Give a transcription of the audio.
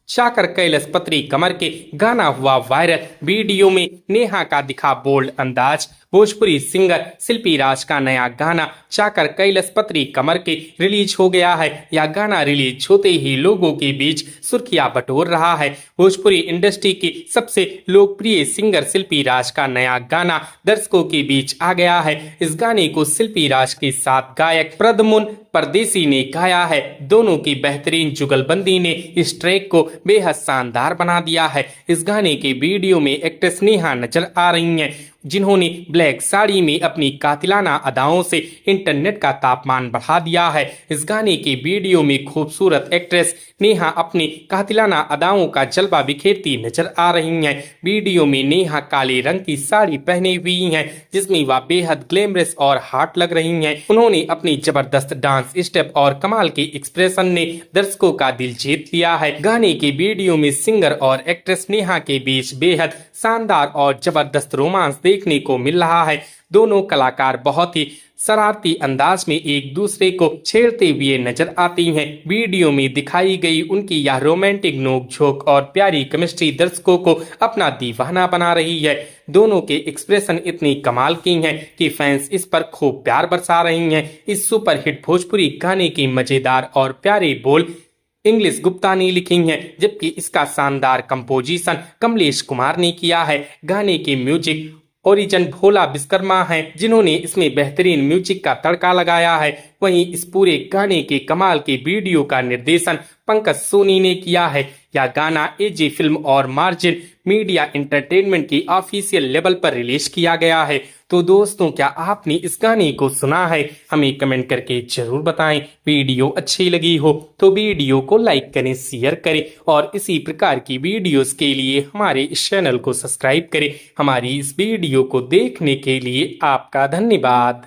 चाकर कैलाश पत्री कमर के गाना हुआ वायरल। वीडियो में नेहा का दिखा बोल्ड अंदाज। भोजपुरी सिंगर शिल्पी राज का नया गाना चाकर कैलाश पत्री कमर के रिलीज हो गया है। यह गाना रिलीज होते ही लोगों के बीच सुर्खियां बटोर रहा है। भोजपुरी इंडस्ट्री की सबसे लोकप्रिय सिंगर शिल्पी राज का नया गाना दर्शकों के बीच आ गया है। इस गाने को शिल्पी राज के साथ गायक प्रद्युम्न परदेसी ने गाया है। दोनों की बेहतरीन जुगलबंदी ने इस ट्रैक को बेहद शानदार बना दिया है। इस गाने के वीडियो में एक्ट्रेस नेहा नजर आ रही हैं, जिन्होंने ब्लैक साड़ी में अपनी कातिलाना अदाओं से इंटरनेट का तापमान बढ़ा दिया है। इस गाने के वीडियो में खूबसूरत एक्ट्रेस नेहा अपनी कातिलाना अदाओं का जलवा बिखेरती नजर आ रही हैं। वीडियो में नेहा काले रंग की साड़ी पहनी हुई हैं, जिसमें वह बेहद ग्लैमरस और हॉट लग रही हैं। उन्होंने अपनी जबरदस्त डांस स्टेप और कमाल के एक्सप्रेशन ने दर्शकों का दिल जीत लिया है। गाने के वीडियो में सिंगर और एक्ट्रेस नेहा के बीच बेहद शानदार और जबरदस्त रोमांस देखने को मिल रहा है। दोनों कलाकार बहुत ही शरारती अंदाज में एक दूसरे को छेड़ते हुए नजर आती हैं। वीडियो में दिखाई गई उनकी यह रोमांटिक नोकझोंक और प्यारी केमिस्ट्री दर्शकों को अपना दीवाना बना रही है। दोनों के एक्सप्रेशन इतनी कमाल की हैं कि फैंस इस पर खूब प्यार बरसा रही हैं। इस सुपरहिट भोजपुरी गाने की मजेदार और प्यारे बोल इंग्लिश गुप्ता ने लिखी हैं, जबकि इसका शानदार कंपोजिशन कमलेश कुमार ने किया है। गाने के म्यूजिक ओरिजिन भोला विश्वकर्मा हैं, जिन्होंने इसमें बेहतरीन म्यूजिक का तड़का लगाया है। वहीं इस पूरे गाने के कमाल के वीडियो का निर्देशन पंकज सोनी ने किया है। यह गाना एजी फिल्म और मार्जिन मीडिया एंटरटेनमेंट की ऑफिशियल लेवल पर रिलीज किया गया है। तो दोस्तों, क्या आपने इस गाने को सुना है? हमें कमेंट करके जरूर बताएं। वीडियो अच्छी लगी हो तो वीडियो को लाइक करें, शेयर करें और इसी प्रकार की वीडियोस के लिए हमारे इस चैनल को सब्सक्राइब करें। हमारी इस वीडियो को देखने के लिए आपका धन्यवाद।